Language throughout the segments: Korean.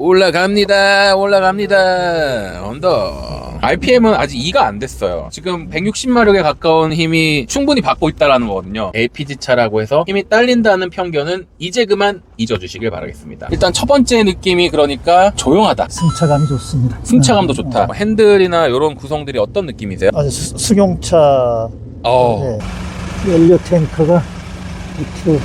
올라갑니다. 올라갑니다. 언더. RPM은 아직 2가 안 됐어요. 지금 160마력에 가까운 힘이 충분히 받고 있다는 거거든요. LPG 차라고 해서 힘이 딸린다는 편견은 이제 그만 잊어주시길 바라겠습니다. 일단 첫 번째 느낌이 그러니까 조용하다. 승차감이 좋습니다. 승차감도 좋다. 핸들이나 이런 구성들이 어떤 느낌이세요? 아주 승용차. 네. 연료 탱크가 밑으로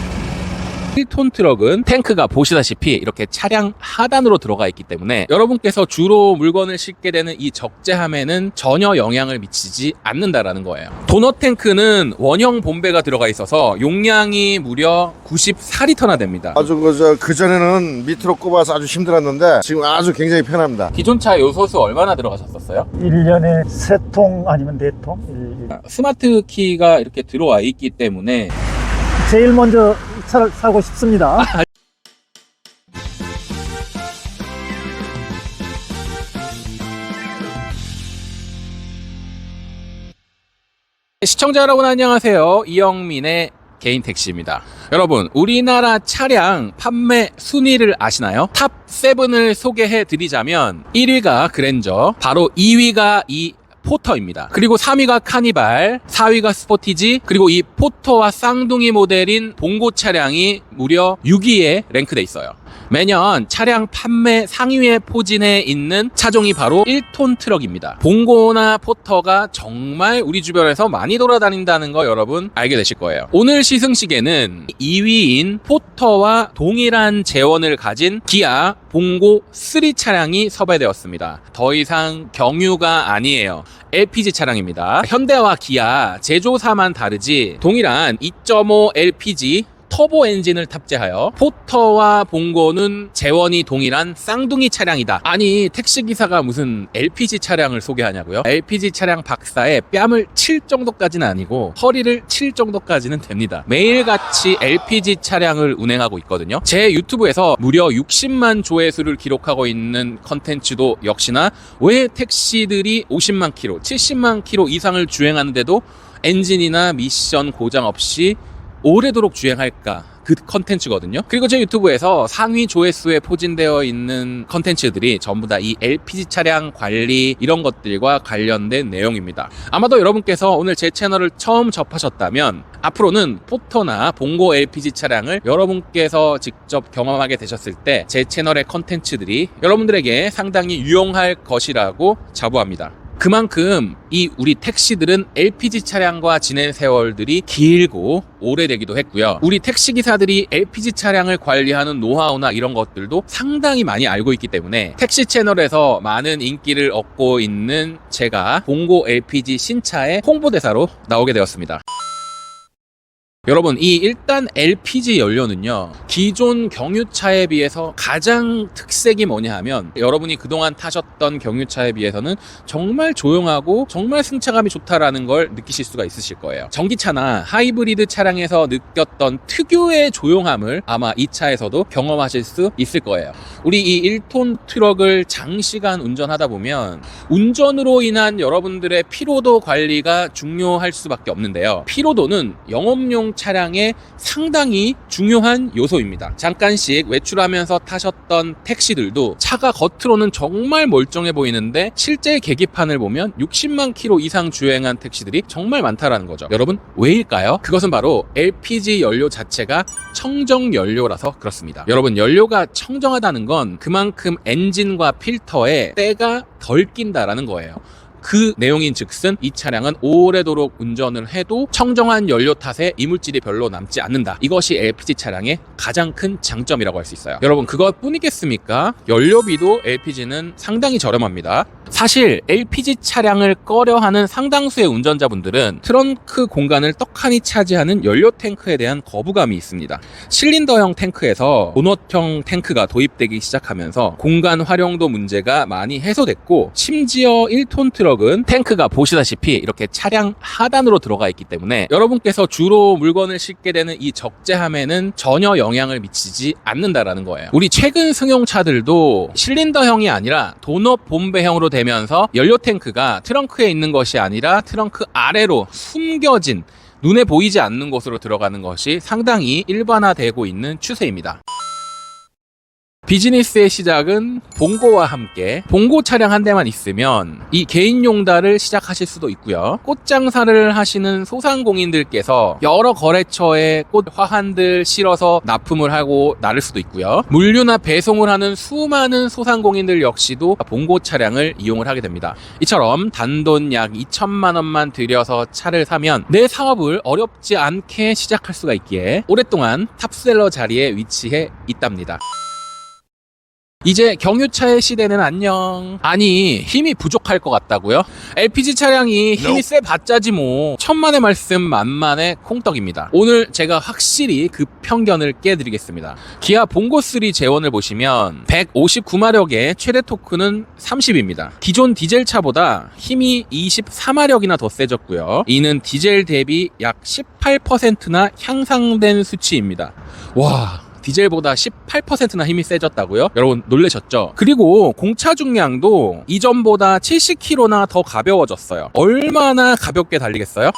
1톤 트럭은 탱크가 보시다시피 이렇게 차량 하단으로 들어가 있기 때문에 여러분께서 주로 물건을 싣게 되는 이 적재함에는 전혀 영향을 미치지 않는다라는 거예요. 도넛 탱크는 원형 본배가 들어가 있어서 용량이 무려 94리터나 됩니다. 아주 그전에는 밑으로 꼽아서 아주 힘들었는데 지금 아주 굉장히 편합니다. 기존 차 요소수 얼마나 들어가셨었어요? 1년에 3통 아니면 4통? 스마트 키가 이렇게 들어와 있기 때문에 제일 먼저 이 차를 사고 싶습니다. 시청자 여러분 안녕하세요. 이영민의 개인 택시입니다. 여러분, 우리나라 차량 판매 순위를 아시나요? 탑 7을 소개해 드리자면 1위가 그랜저, 바로 2위가 이 포터입니다. 그리고 3위가 카니발, 4위가 스포티지, 그리고 이 포터와 쌍둥이 모델인 봉고 차량이 무려 6위에 랭크돼 있어요. 매년 차량 판매 상위에 포진해 있는 차종이 바로 1톤 트럭입니다. 봉고나 포터가 정말 우리 주변에서 많이 돌아다닌다는 거 여러분 알게 되실 거예요. 오늘 시승식에는 2위인 포터와 동일한 재원을 가진 기아 봉고 3 차량이 섭외되었습니다. 더 이상 경유가 아니에요. LPG 차량입니다. 현대와 기아 제조사만 다르지 동일한 2.5 LPG 터보 엔진을 탑재하여 포터와 봉고는 재원이 동일한 쌍둥이 차량이다. 아니, 택시기사가 무슨 LPG 차량을 소개하냐고요? LPG 차량 박사에 뺨을 칠 정도까지는 아니고 허리를 칠 정도까지는 됩니다. 매일같이 LPG 차량을 운행하고 있거든요. 제 유튜브에서 무려 60만 조회수를 기록하고 있는 컨텐츠도 역시나 왜 택시들이 50만 킬로, 70만 킬로 이상을 주행하는데도 엔진이나 미션 고장 없이 오래도록 주행할까, 그 컨텐츠거든요. 그리고 제 유튜브에서 상위 조회수에 포진되어 있는 컨텐츠들이 전부 다 이 LPG 차량 관리 이런 것들과 관련된 내용입니다. 아마도 여러분께서 오늘 제 채널을 처음 접하셨다면 앞으로는 포터나 봉고 LPG 차량을 여러분께서 직접 경험하게 되셨을 때 제 채널의 컨텐츠들이 여러분들에게 상당히 유용할 것이라고 자부합니다. 그만큼 이 우리 택시들은 LPG 차량과 지낸 세월들이 길고 오래되기도 했고요. 우리 택시기사들이 LPG 차량을 관리하는 노하우나 이런 것들도 상당히 많이 알고 있기 때문에 택시 채널에서 많은 인기를 얻고 있는 제가 봉고 LPG 신차의 홍보대사로 나오게 되었습니다. 여러분, 이 일단 LPG 연료는요, 기존 경유차에 비해서 가장 특색이 뭐냐 하면 여러분이 그동안 타셨던 경유차에 비해서는 정말 조용하고 정말 승차감이 좋다라는 걸 느끼실 수가 있으실 거예요. 전기차나 하이브리드 차량에서 느꼈던 특유의 조용함을 아마 이 차에서도 경험하실 수 있을 거예요. 우리 이 1톤 트럭을 장시간 운전하다 보면 운전으로 인한 여러분들의 피로도 관리가 중요할 수밖에 없는데요. 피로도는 영업용 차량의 상당히 중요한 요소입니다. 잠깐씩 외출하면서 타셨던 택시들도 차가 겉으로는 정말 멀쩡해 보이는데 실제 계기판을 보면 60만 킬로 이상 주행한 택시들이 정말 많다라는 거죠. 여러분, 왜일까요? 그것은 바로 LPG 연료 자체가 청정 연료라서 그렇습니다. 여러분, 연료가 청정하다는 건 그만큼 엔진과 필터에 때가 덜 낀다라는 거예요. 그 내용인 즉슨 이 차량은 오래도록 운전을 해도 청정한 연료 탓에 이물질이 별로 남지 않는다. 이것이 LPG 차량의 가장 큰 장점이라고 할 수 있어요. 여러분, 그것뿐이겠습니까? 연료비도 LPG는 상당히 저렴합니다. 사실 LPG 차량을 꺼려하는 상당수의 운전자분들은 트렁크 공간을 떡하니 차지하는 연료 탱크에 대한 거부감이 있습니다. 실린더형 탱크에서 도넛형 탱크가 도입되기 시작하면서 공간 활용도 문제가 많이 해소됐고, 심지어 1톤 트럭은 탱크가 보시다시피 이렇게 차량 하단으로 들어가 있기 때문에 여러분께서 주로 물건을 싣게 되는 이 적재함에는 전혀 영향을 미치지 않는다라는 거예요. 우리 최근 승용차들도 실린더형이 아니라 도넛 본배형으로 되면서 연료 탱크가 트렁크에 있는 것이 아니라 트렁크 아래로 숨겨진, 눈에 보이지 않는 곳으로 들어가는 것이 상당히 일반화되고 있는 추세입니다. 비즈니스의 시작은 봉고와 함께 봉고 차량 한 대만 있으면 이 개인용달을 시작하실 수도 있고요. 꽃장사를 하시는 소상공인들께서 여러 거래처에 꽃 화환들 실어서 납품을 하고 나를 수도 있고요. 물류나 배송을 하는 수많은 소상공인들 역시도 봉고 차량을 이용을 하게 됩니다. 이처럼 단돈 약 2천만 원만 들여서 차를 사면 내 사업을 어렵지 않게 시작할 수가 있기에 오랫동안 탑셀러 자리에 위치해 있답니다. 이제 경유차의 시대는 안녕. 아니, 힘이 부족할 것 같다고요? LPG 차량이 힘이 세봤자지 뭐. 천만의 말씀 만만의 콩떡입니다. 오늘 제가 확실히 그 편견을 깨드리겠습니다. 기아 봉고3 재원을 보시면 159마력의 최대 토크는 30입니다. 기존 디젤차보다 힘이 24마력이나 더 세졌고요. 이는 디젤 대비 약 18%나 향상된 수치입니다. 와, 디젤보다 18%나 힘이 세졌다고요? 여러분 놀라셨죠? 그리고 공차 중량도 이전보다 70kg나 더 가벼워졌어요. 얼마나 가볍게 달리겠어요?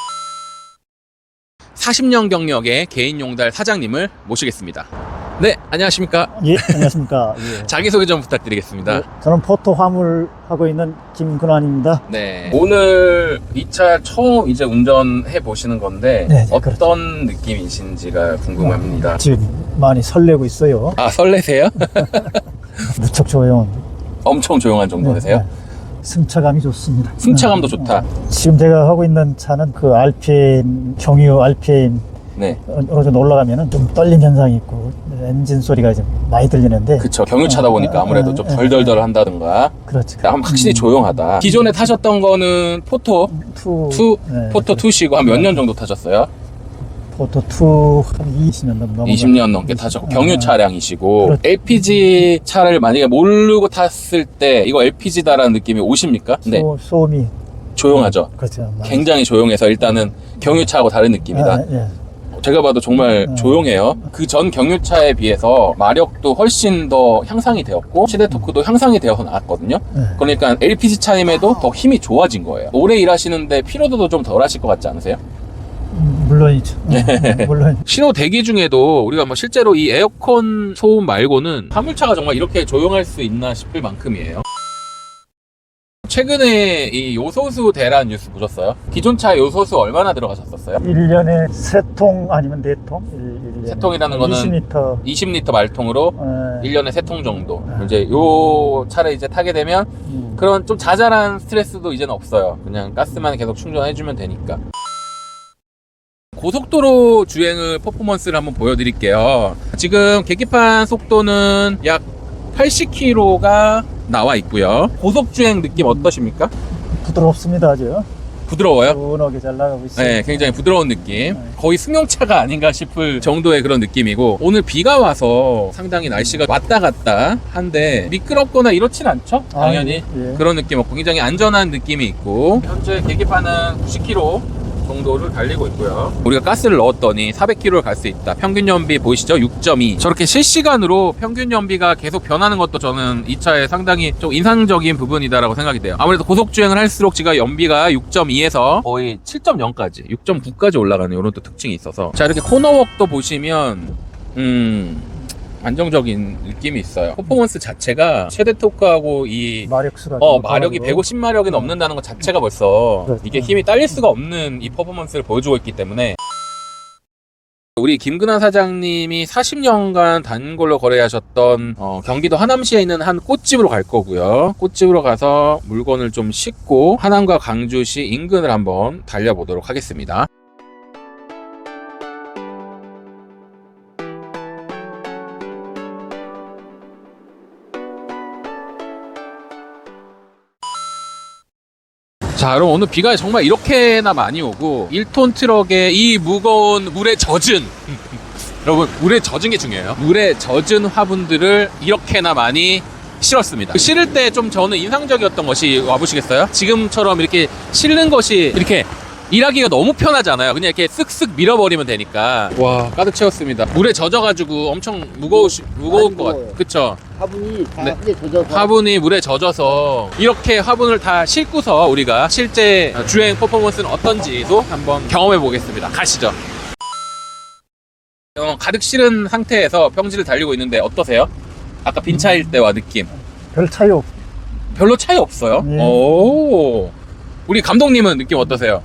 40년 경력의 개인용달 사장님을 모시겠습니다. 네, 안녕하십니까? 예, 안녕하십니까? 예. 자기소개 좀 부탁드리겠습니다. 네, 저는 포토 화물 하고 있는 김근환입니다. 네, 오늘 이 차 처음 이제 운전해 보시는 건데 네, 어떤 그렇죠. 느낌이신지가 궁금합니다. 지금 많이 설레고 있어요. 아, 설레세요? 무척 조용. 엄청 조용한 정도 되세요? 승차감이 좋습니다. 승차감도 좋다. 지금 제가 하고 있는 차는 그 RPM, 경유 RPM 네, 어느 정도 올라가면은 좀 떨림 현상이 있고 엔진 소리가 좀 많이 들리는데. 그쵸. 경유차다 보니까 아무래도 좀 덜덜덜 한다든가 그렇죠. 확실히 조용하다. 기존에 타셨던 거는 포토 네, 포토 2시고 한 몇 년 정도 타셨어요? 포토 2 한 20년 넘게 20년 넘게 타셨고 경유 차량이시고 그렇죠. LPG 차를 만약에 모르고 탔을 때 이거 LPG다라는 느낌이 오십니까? 네, 소음이 조용하죠. 그렇죠. 굉장히 조용해서 일단은 경유차하고 다른 느낌이다. 예. 제가 봐도 정말 조용해요. 그 전 경유차에 비해서 마력도 훨씬 더 향상이 되었고 최대 토크도 향상이 되어서 나왔거든요. 그러니까 LPG 차임에도 더 힘이 좋아진 거예요. 오래 일하시는데 피로도도 좀 덜 하실 것 같지 않으세요? 물론이죠. 물론. 신호 대기 중에도 우리가 뭐 실제로 이 에어컨 소음 말고는 화물차가 정말 이렇게 조용할 수 있나 싶을 만큼이에요. 최근에 이 요소수 대란 뉴스 보셨어요? 기존 차 요소수 얼마나 들어가셨었어요? 1년에 3통 아니면 4통? 3통이라는 거는 20리터. 20리터 말통으로 예. 1년에 3통 정도. 이제 요 차를 이제 타게 되면 그런 좀 자잘한 스트레스도 이제는 없어요. 그냥 가스만 계속 충전해주면 되니까. 고속도로 주행을 퍼포먼스를 한번 보여드릴게요. 지금 계기판 속도는 약 80km가 나와 있고요. 고속주행 느낌 어떠십니까? 부드럽습니다, 아주. 부드러워요? 시원하게 잘 나가고 있어요. 네, 굉장히 부드러운 느낌. 거의 승용차가 아닌가 싶을 정도의 그런 느낌이고, 오늘 비가 와서 상당히 날씨가 왔다 갔다 한데 미끄럽거나 이렇진 않죠? 당연히. 예. 그런 느낌 없고 굉장히 안전한 느낌이 있고, 현재 계기판은 90km 정도를 달리고 있고요. 우리가 가스를 넣었더니 400km를 갈 수 있다. 평균 연비 보이시죠? 6.2. 저렇게 실시간으로 평균 연비가 계속 변하는 것도 저는 이 차에 상당히 좀 인상적인 부분이다라고 생각이 돼요. 아무래도 고속주행을 할수록 지금 연비가 6.2에서 거의 7.0까지 6.9까지 올라가는 이런 또 특징이 있어서, 자, 이렇게 코너웍도 보시면 안정적인 느낌이 있어요. 퍼포먼스 자체가 최대 토크하고 이 마력수가 마력이 150마력이 넘는다는 것 자체가 벌써 그렇죠. 이게 힘이 딸릴 수가 없는 이 퍼포먼스를 보여주고 있기 때문에, 우리 김근환 사장님이 40년간 단골로 거래하셨던 경기도 하남시에 있는 한 꽃집으로 갈 거고요. 꽃집으로 가서 물건을 좀 싣고 하남과 강주시 인근을 한번 달려보도록 하겠습니다. 자, 여러분 오늘 비가 정말 이렇게나 많이 오고 1톤 트럭에 이 무거운 물에 젖은 여러분, 물에 젖은 게 중요해요. 물에 젖은 화분들을 이렇게나 많이 실었습니다. 그 실을 때 좀 저는 인상적이었던 것이, 와보시겠어요? 지금처럼 이렇게 실는 것이 이렇게 일하기가 너무 편하잖아요. 그냥 이렇게 쓱쓱 밀어버리면 되니까. 와, 가득 채웠습니다. 물에 젖어가지고 엄청 무거울 것 같아요. 그쵸? 화분이 다 네. 물에 젖어서 화분이 물에 젖어서 이렇게 화분을 다 싣고서 우리가 실제 주행 퍼포먼스는 어떤지도 한번 경험해 보겠습니다. 가시죠. 가득 실은 상태에서 평지를 달리고 있는데 어떠세요? 아까 빈 차일 때와 느낌 별 차이 없. 별로 차이 없어요? 네. 오. 우리 감독님은 느낌 어떠세요?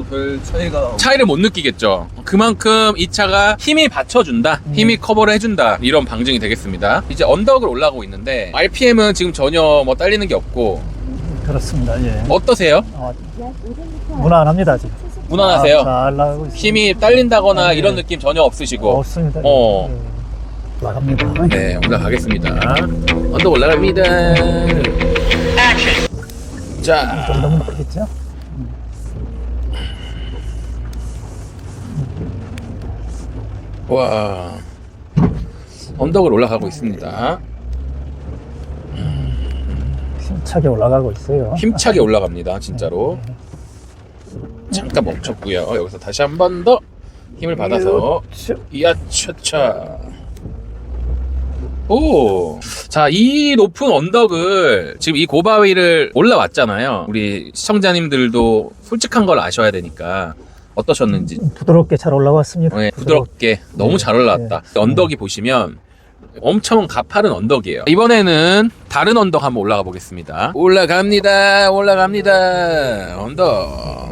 별 차이가 차이를 못 느끼겠죠. 그만큼 이 차가 힘이 받쳐준다, 힘이 커버를 해준다, 이런 방증이 되겠습니다. 이제 언덕을 올라가고 있는데 RPM은 지금 전혀 뭐 딸리는 게 없고 그렇습니다. 예. 어떠세요? 무난합니다 지금. 무난하세요? 잘 나가고 있습니다. 힘이 딸린다거나 네. 이런 느낌 전혀 없으시고. 없습니다. 어. 예. 올라갑니다. 네, 올라가겠습니다. 언덕 올라갑니다. 자, 좀 너무 높겠죠? 와, 언덕을 올라가고 있습니다. 힘차게 올라가고 있어요. 힘차게 올라갑니다, 진짜로. 잠깐 멈췄고요. 여기서 다시 한 번 더 힘을 받아서 이야차차. 오, 자, 이 높은 언덕을 지금 이 고바위를 올라왔잖아요. 우리 시청자님들도 솔직한 걸 아셔야 되니까 어떠셨는지. 부드럽게 잘 올라왔습니다. 네, 부드럽게 너무 잘 올라왔다. 언덕이 보시면 엄청 가파른 언덕이에요. 이번에는 다른 언덕 한번 올라가 보겠습니다. 올라갑니다. 언덕.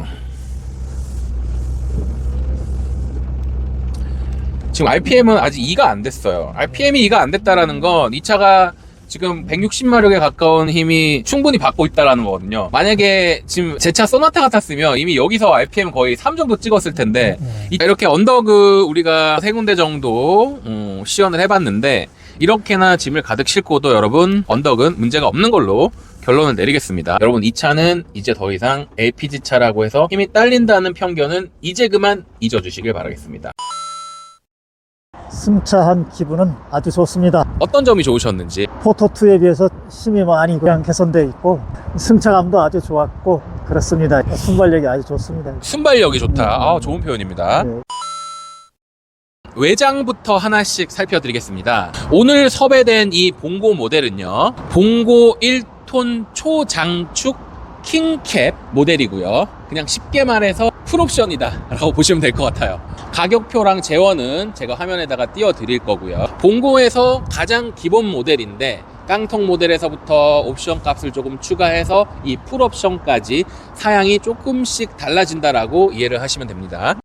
지금 RPM은 아직 2가 안 됐어요. RPM이 2가 안 됐다라는 건 이 차가 지금 160마력에 가까운 힘이 충분히 받고 있다라는 거거든요. 만약에 지금 제 차 소나타 같았으면 이미 여기서 RPM 거의 3 정도 찍었을 텐데 이렇게 언덕을 우리가 3군데 정도 시연을 해봤는데 이렇게나 짐을 가득 싣고도 여러분 언덕은 문제가 없는 걸로 결론을 내리겠습니다. 여러분 이 차는 이제 더 이상 LPG 차라고 해서 힘이 딸린다는 편견은 이제 그만 잊어주시길 바라겠습니다. 승차한 기분은 아주 좋습니다. 어떤 점이 좋으셨는지. 포토2에 비해서 힘이 많이 그냥 개선되어 있고 승차감도 아주 좋았고 그렇습니다. 순발력이 아주 좋습니다. 순발력이 좋다. 아, 좋은 표현입니다. 네. 외장부터 하나씩 살펴드리겠습니다. 오늘 섭외된 이 봉고 모델은요, 봉고 1톤 초장축 킹캡 모델이고요. 그냥 쉽게 말해서 풀옵션이다 라고 보시면 될 것 같아요. 가격표랑 재원은 제가 화면에다가 띄워 드릴 거고요. 봉고에서 가장 기본 모델인데 깡통 모델에서부터 옵션 값을 조금 추가해서 이 풀옵션까지 사양이 조금씩 달라진다라고 이해를 하시면 됩니다.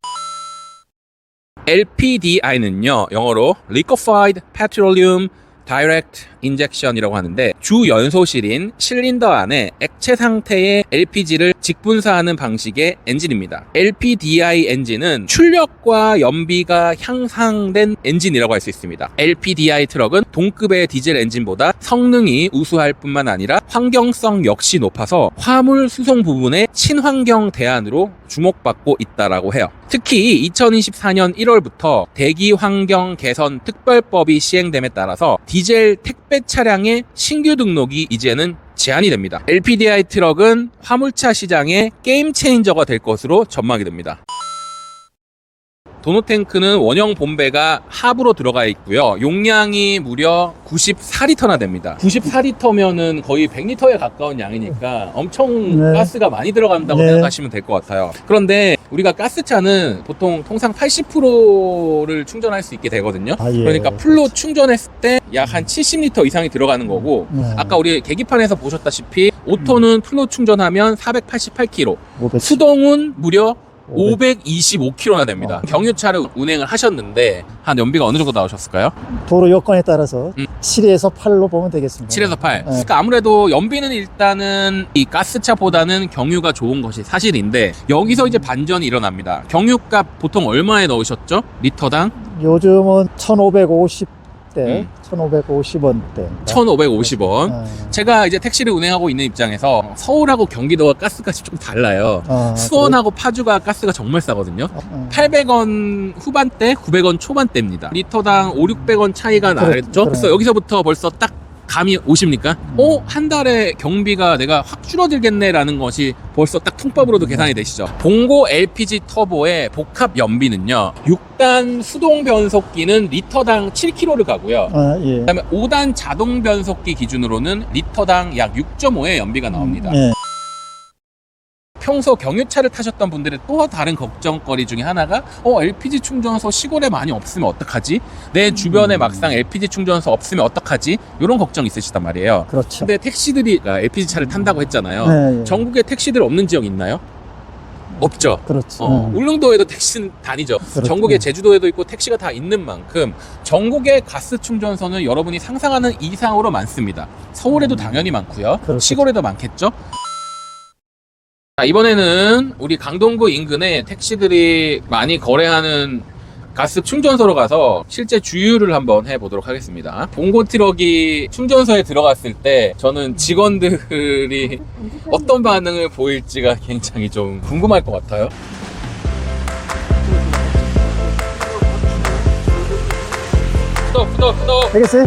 LPDI는요, 영어로 Liquefied Petroleum Direct Injection이라고 하는데 주 연소실인 실린더 안에 액체 상태의 LPG를 직분사하는 방식의 엔진입니다. LPDI 엔진은 출력과 연비가 향상된 엔진이라고 할 수 있습니다. LPDI 트럭은 동급의 디젤 엔진보다 성능이 우수할 뿐만 아니라 환경성 역시 높아서 화물 수송 부분의 친환경 대안으로 주목받고 있다라고 해요. 특히 2024년 1월부터 대기 환경 개선 특별법이 시행됨에 따라서 디젤 택배 차량의 신규 등록이 이제는 제한이 됩니다. LPDI 트럭은 화물차 시장의 게임 체인저가 될 것으로 전망이 됩니다. 도노탱크는 원형 본배가 합으로 들어가 있고요. 용량이 무려 94리터나 됩니다. 94리터면은 거의 100리터에 가까운 양이니까 엄청 네. 가스가 많이 들어간다고 네. 생각하시면 될 것 같아요. 그런데 우리가 가스차는 보통 통상 80%를 충전할 수 있게 되거든요. 아, 예. 그러니까 풀로 충전했을 때 약 한 70리터 이상이 들어가는 거고, 아까 우리 계기판에서 보셨다시피 오토는 풀로 충전하면 488km, 500. 수동은 무려 525km나 됩니다. 경유차를 운행을 하셨는데 한 연비가 어느 정도 나오셨을까요? 도로 여건에 따라서 7에서 8로 보면 되겠습니다. 7에서 8. 네. 그러니까 아무래도 연비는 일단은 이 가스차보다는 경유가 좋은 것이 사실인데 여기서 이제 반전이 일어납니다. 경유값 보통 얼마에 넣으셨죠? 리터당? 요즘은 1,550대, 1,550원대. 1,550원. 제가 이제 택시를 운행하고 있는 입장에서 서울하고 경기도가 가스값이 좀 달라요. 수원하고 파주가 가스가 정말 싸거든요. 800원 후반대, 900원 초반대입니다. 리터당 5, 600원 차이가 나겠죠? 그래서 여기서부터 벌써 딱 감이 오십니까? 한 달에 경비가 내가 확 줄어들겠네라는 것이 벌써 딱 통밥으로도 계산이 되시죠. 봉고 LPG 터보의 복합 연비는요, 6단 수동 변속기는 리터당 7km를 가고요. 예. 그다음에 5단 자동 변속기 기준으로는 리터당 약 6.5의 연비가 나옵니다. 예. 평소 경유차를 타셨던 분들의 또 다른 걱정거리 중에 하나가 LPG 충전소 시골에 많이 없으면 어떡하지? 내 주변에 막상 LPG 충전소 없으면 어떡하지? 이런 걱정 있으시단 말이에요. 그렇죠. 근데 택시들이 LPG 차를 탄다고 했잖아요. 네, 예. 전국에 택시들 없는 지역 있나요? 없죠. 그렇죠. 울릉도에도 택시는 다니죠. 그렇죠. 전국에 제주도에도 있고 택시가 다 있는 만큼 전국의 가스 충전소는 여러분이 상상하는 이상으로 많습니다. 서울에도 당연히 많고요. 그렇죠. 시골에도 많겠죠. 자, 이번에는 우리 강동구 인근에 택시들이 많이 거래하는 가스 충전소로 가서 실제 주유를 한번 해보도록 하겠습니다. 봉고 트럭이 충전소에 들어갔을 때 저는 직원들이 어떤 반응을 보일지가 굉장히 좀 궁금할 것 같아요. 끄덕. 되겠어요?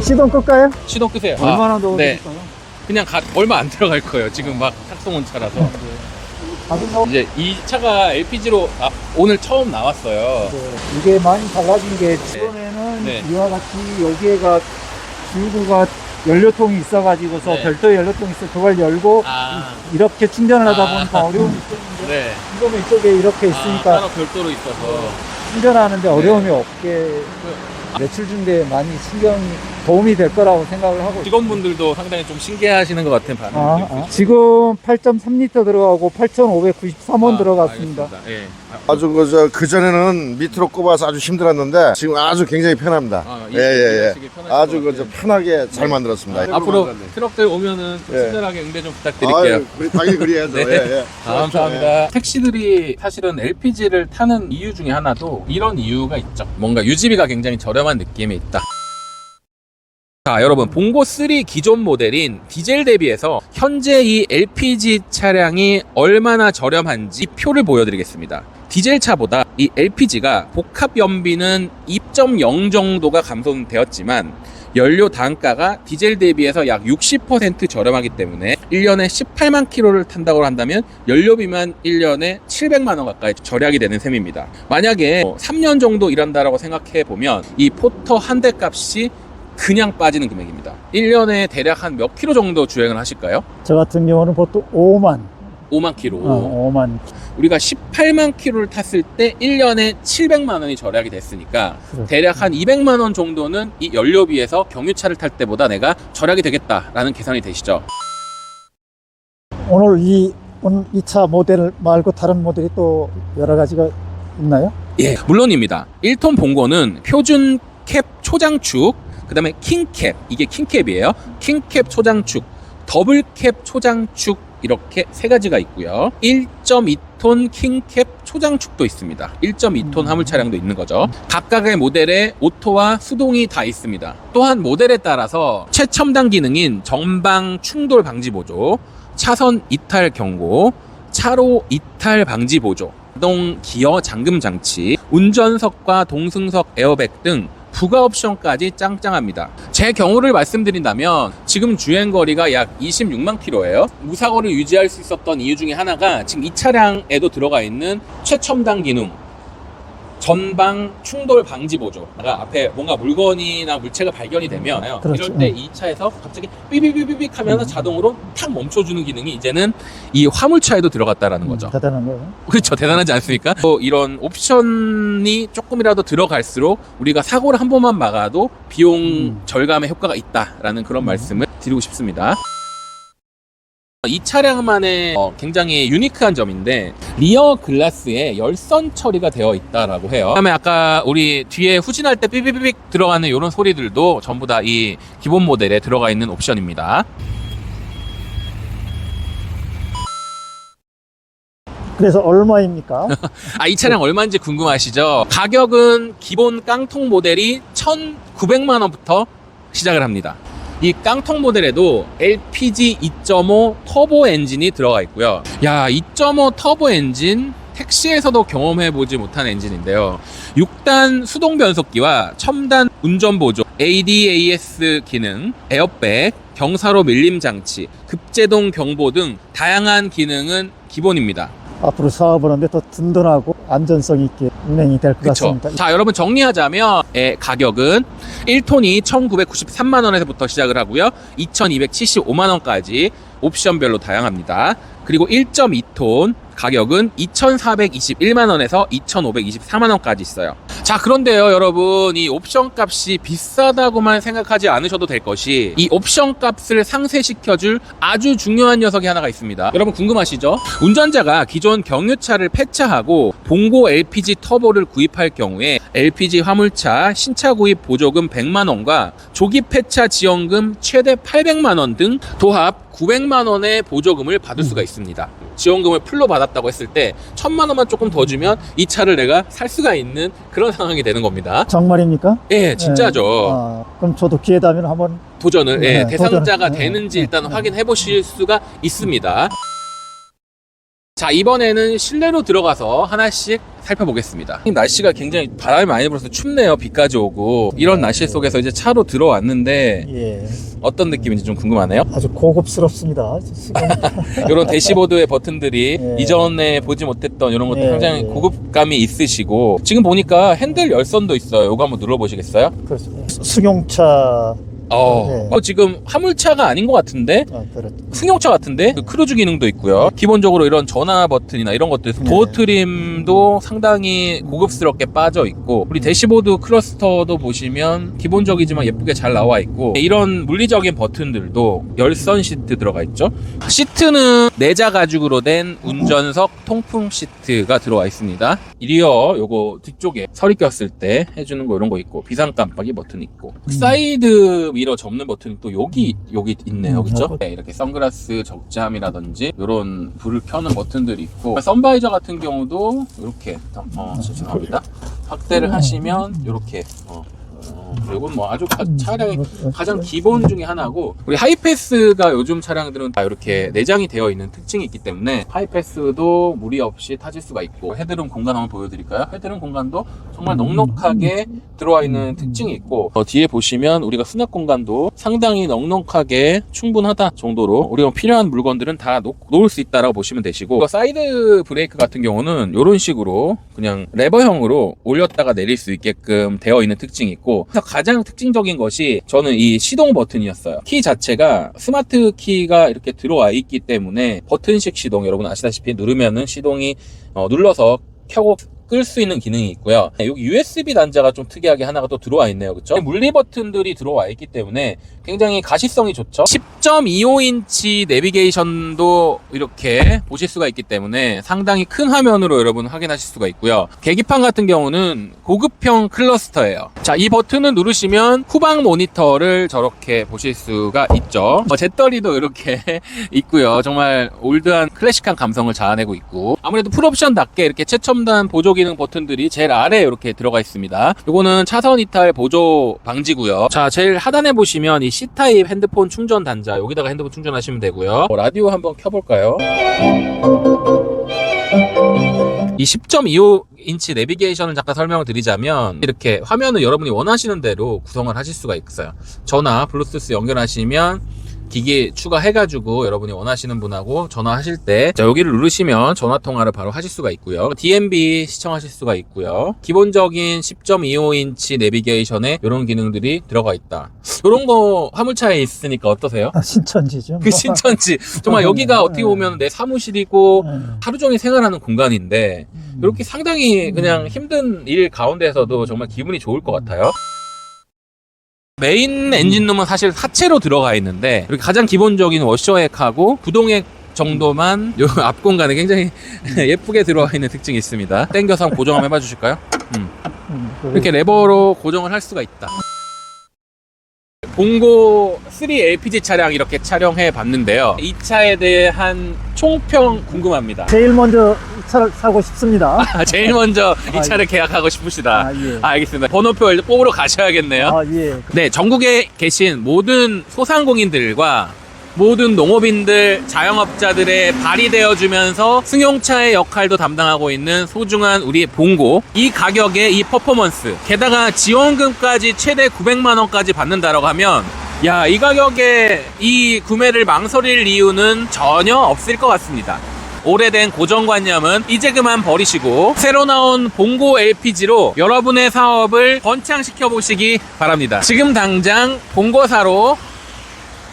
시동 끌까요? 시동 끄세요. 얼마나 네. 넣어드릴까요? 그냥 얼마 안 들어갈 거예요. 지금 막 탁송온 차라서. 이제 이 차가 LPG로 오늘 처음 나왔어요. 이게 많이 달라진 게 이번에는 네. 이와 같이 여기에가 주유구가 연료통이 있어가지고서 네. 별도의 연료통이 있어 그걸 열고 이렇게 충전을 하다 보니까 어려움이 있었는데 네. 이거는 이쪽에 이렇게 있으니까 따로 별도로 있어서. 충전하는데 네. 어려움이 없게 매출 준비에 많이 도움이 될 거라고 생각을 하고 있습니다. 직원분들도 상당히 좀 신기해하시는 것 같은 반응이 지금 8.3리터 들어가고 8,593원 들어갔습니다. 예. 아주 그전에는 밑으로 꼽아서 아주 힘들었는데 지금 아주 굉장히 편합니다. 예. 아주 편하게 잘 만들었습니다. 앞으로 트럭들 오면은 좀 예. 친절하게 응대 좀 부탁드릴게요. 당연히 그래야죠. 네. 예. 감사합니다. 택시들이 사실은 LPG를 타는 이유 중에 하나도 이런 이유가 있죠. 뭔가 유지비가 굉장히 저렴한 느낌이 있다. 자, 여러분, 봉고 3 기존 모델인 디젤 대비해서 현재 이 LPG 차량이 얼마나 저렴한지 표를 보여드리겠습니다. 디젤 차보다 이 LPG가 복합 연비는 2.0 정도가 감소되었지만 연료 단가가 디젤 대비해서 약 60% 저렴하기 때문에 1년에 18만 킬로를 탄다고 한다면 연료비만 1년에 700만 원 가까이 절약이 되는 셈입니다. 만약에 3년 정도 일한다라고 생각해 보면 이 포터 한 대 값이 그냥 빠지는 금액입니다. 1년에 대략 한 몇 킬로 정도 주행을 하실까요? 저 같은 경우는 보통 5만 킬로. 5만 우리가 18만 킬로를 탔을 때 1년에 700만 원이 절약이 됐으니까 그렇죠. 대략 한 200만 원 정도는 이 연료비에서 경유차를 탈 때보다 내가 절약이 되겠다라는 계산이 되시죠. 오늘 이 차 모델 말고 다른 모델이 또 여러 가지가 있나요? 예, 물론입니다. 1톤 봉고는 표준 캡 초장축, 그 다음에 킹캡, 이게 킹캡이에요. 킹캡 초장축, 더블캡 초장축, 이렇게 세 가지가 있고요. 1.2톤 킹캡 초장축도 있습니다. 1.2톤 화물 차량도 있는 거죠. 각각의 모델에 오토와 수동이 다 있습니다. 또한 모델에 따라서 최첨단 기능인 전방 충돌 방지 보조, 차선 이탈 경고, 차로 이탈 방지 보조, 자동 기어 잠금 장치, 운전석과 동승석 에어백 등 부가 옵션까지 짱짱합니다. 제 경우를 말씀드린다면 지금 주행거리가 약 26만 킬로예요. 무사고를 유지할 수 있었던 이유 중에 하나가 지금 이 차량에도 들어가 있는 최첨단 기능, 전방 충돌 방지 보조. 그러니까 앞에 뭔가 물건이나 물체가 발견이 되면 그렇죠. 이럴 때 이 차에서 갑자기 삐비비비빅 하면서 자동으로 탁 멈춰주는 기능이 이제는 이 화물차에도 들어갔다라는 거죠. 대단한 거예요. 그렇죠. 대단하지 않습니까? 이런 옵션이 조금이라도 들어갈수록 우리가 사고를 한 번만 막아도 비용 절감의 효과가 있다라는 그런 말씀을 드리고 싶습니다. 이 차량만의 굉장히 유니크한 점인데 리어 글라스에 열선 처리가 되어 있다라고 해요. 그다음에 아까 우리 뒤에 후진할 때 삐삐삐삐 들어가는 이런 소리들도 전부 다 이 기본 모델에 들어가 있는 옵션입니다. 그래서 얼마입니까? 이 차량 얼마인지 궁금하시죠? 가격은 기본 깡통 모델이 1,900만 원부터 시작을 합니다. 이 깡통 모델에도 LPG 2.5 터보 엔진이 들어가 있고요. 2.5 터보 엔진 택시에서도 경험해보지 못한 엔진인데요. 6단 수동 변속기와 첨단 운전 보조, ADAS 기능, 에어백, 경사로 밀림 장치, 급제동 경보 등 다양한 기능은 기본입니다. 앞으로 사업을 하는데 더 든든하고 안전성 있게 운행이 될 것 그쵸. 같습니다. 자, 여러분 정리하자면 가격은 1톤이 1,993만 원에서부터 시작을 하고요. 2,275만 원까지 옵션별로 다양합니다. 그리고 1.2톤 가격은 2,421만 원에서 2,524만 원까지 있어요. 자, 그런데요, 여러분, 이 옵션 값이 비싸다고만 생각하지 않으셔도 될 것이, 이 옵션 값을 상쇄시켜줄 아주 중요한 녀석이 하나가 있습니다. 여러분 궁금하시죠? 운전자가 기존 경유차를 폐차하고 봉고 LPG 터보를 구입할 경우에 LPG 화물차 신차 구입 보조금 100만 원과 조기 폐차 지원금 최대 800만 원 등 도합 900만 원의 보조금을 받을 수가 있습니다. 지원금을 풀로 받았다고 했을 때 1,000만 원만 조금 더 주면 이 차를 내가 살 수가 있는 그런 상황이 되는 겁니다. 정말입니까? 예, 진짜죠. 그럼 저도 기회 되면 한번 도전을 대상자가 도전. 되는지 일단 확인해 보실 수가 있습니다. 자, 이번에는 실내로 들어가서 하나씩 살펴보겠습니다. 날씨가 굉장히 바람이 많이 불어서 춥네요. 비까지 오고. 이런 날씨 속에서 이제 차로 들어왔는데 예, 어떤 느낌인지 좀 궁금하네요. 아주 고급스럽습니다. 이런 대시보드의 버튼들이 예. 이전에 보지 못했던 이런 것도 예, 굉장히 예. 고급감이 있으시고, 지금 보니까 핸들 열선도 있어요. 이거 한번 눌러보시겠어요? 그렇죠. 승용차. 네. 지금 화물차가 아닌 것 같은데? 그렇죠. 승용차 같은데? 그 크루즈 기능도 있고요. 기본적으로 이런 전화 버튼이나 이런 것들, 도어 트림도 상당히 고급스럽게 빠져 있고, 우리 대시보드 클러스터도 보시면 기본적이지만 예쁘게 잘 나와 있고, 이런 물리적인 버튼들도 열선 시트 들어가 있죠. 시트는 내자 가죽으로 된 운전석 통풍 시트가 들어와 있습니다. 리어 요거 뒤쪽에 서리 꼈을 때 해주는 거 이런 거 있고, 비상 깜빡이 버튼 있고, 사이드 미러 접는 버튼이 또 여기 있네요. 그죠? 네, 이렇게 선글라스 적재함이라든지 이런 불을 켜는 버튼들이 있고, 선바이저 같은 경우도 이렇게 죄송합니다. 확대를 하시면 이렇게 이건 뭐 아주 차량의 가장 기본 중에 하나고, 우리 하이패스가 요즘 차량들은 다 이렇게 내장이 되어 있는 특징이 있기 때문에 하이패스도 무리 없이 타실 수가 있고, 헤드룸 공간 한번 보여드릴까요? 헤드룸 공간도 정말 넉넉하게 들어와 있는 특징이 있고, 뒤에 보시면 우리가 수납 공간도 상당히 넉넉하게 충분하다 정도로 우리가 필요한 물건들은 다 놓을 수 있다라고 보시면 되시고, 사이드 브레이크 같은 경우는 이런 식으로 그냥 레버형으로 올렸다가 내릴 수 있게끔 되어 있는 특징이 있고, 가장 특징적인 것이 저는 이 시동 버튼이었어요. 키 자체가 스마트 키가 이렇게 들어와 있기 때문에 버튼식 시동, 여러분 아시다시피 누르면은 시동이 눌러서 켜고 끌 수 있는 기능이 있고요. 여기 USB 단자가 좀 특이하게 하나가 또 들어와 있네요. 그쵸? 물리 버튼들이 들어와 있기 때문에 굉장히 가시성이 좋죠. 10.25인치 내비게이션도 이렇게 보실 수가 있기 때문에 상당히 큰 화면으로 여러분 확인하실 수가 있고요. 계기판 같은 경우는 고급형 클러스터예요. 자, 이 버튼을 누르시면 후방 모니터를 저렇게 보실 수가 있죠. 잿더리도 이렇게 있고요. 정말 올드한 클래식한 감성을 자아내고 있고, 아무래도 풀옵션답게 이렇게 최첨단 보조 기능 버튼들이 제일 아래에 이렇게 들어가 있습니다. 요거는 차선 이탈 보조 방지고요. 자, 제일 하단에 보시면 이 C타입 핸드폰 충전 단자, 여기다가 핸드폰 충전하시면 되고요. 라디오 한번 켜볼까요? 이 10.25인치 내비게이션을 잠깐 설명을 드리자면, 이렇게 화면을 여러분이 원하시는 대로 구성을 하실 수가 있어요. 전화, 블루투스 연결하시면 기기 추가해가지고 여러분이 원하시는 분하고 전화하실 때 여기를 누르시면 전화통화를 바로 하실 수가 있고요. DMB 시청하실 수가 있고요. 기본적인 10.25인치 내비게이션에 이런 기능들이 들어가 있다. 이런 거 화물차에 있으니까 어떠세요? 신천지죠. 그 신천지. 정말 여기가 어떻게 보면 내 사무실이고 하루 종일 생활하는 공간인데, 이렇게 상당히 그냥 힘든 일 가운데서도 정말 기분이 좋을 것 같아요. 메인 엔진룸은 사실 하체로 들어가 있는데, 이렇게 가장 기본적인 워셔액하고 부동액 정도만 요 앞 공간에 굉장히 예쁘게 들어와 있는 특징이 있습니다. 당겨서 한번 고정 한번 해봐 주실까요? 이렇게 레버로 고정을 할 수가 있다. 봉고 3 LPG 차량 이렇게 촬영해 봤는데요. 이 차에 대한 총평 궁금합니다. 제일 먼저 이 차를 사고 싶습니다. 제일 먼저 이 차를 계약하고 싶으시다. 예. 알겠습니다. 번호표 일단 뽑으러 가셔야겠네요. 예. 네, 전국에 계신 모든 소상공인들과 모든 농업인들, 자영업자들의 발이 되어주면서 승용차의 역할도 담당하고 있는 소중한 우리 봉고, 이 가격에 이 퍼포먼스, 게다가 지원금까지 최대 900만원까지 받는다라고 하면, 야, 이 가격에 이 구매를 망설일 이유는 전혀 없을 것 같습니다. 오래된 고정관념은 이제 그만 버리시고 새로 나온 봉고 LPG로 여러분의 사업을 번창시켜 보시기 바랍니다. 지금 당장 봉고사로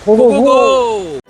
고고고!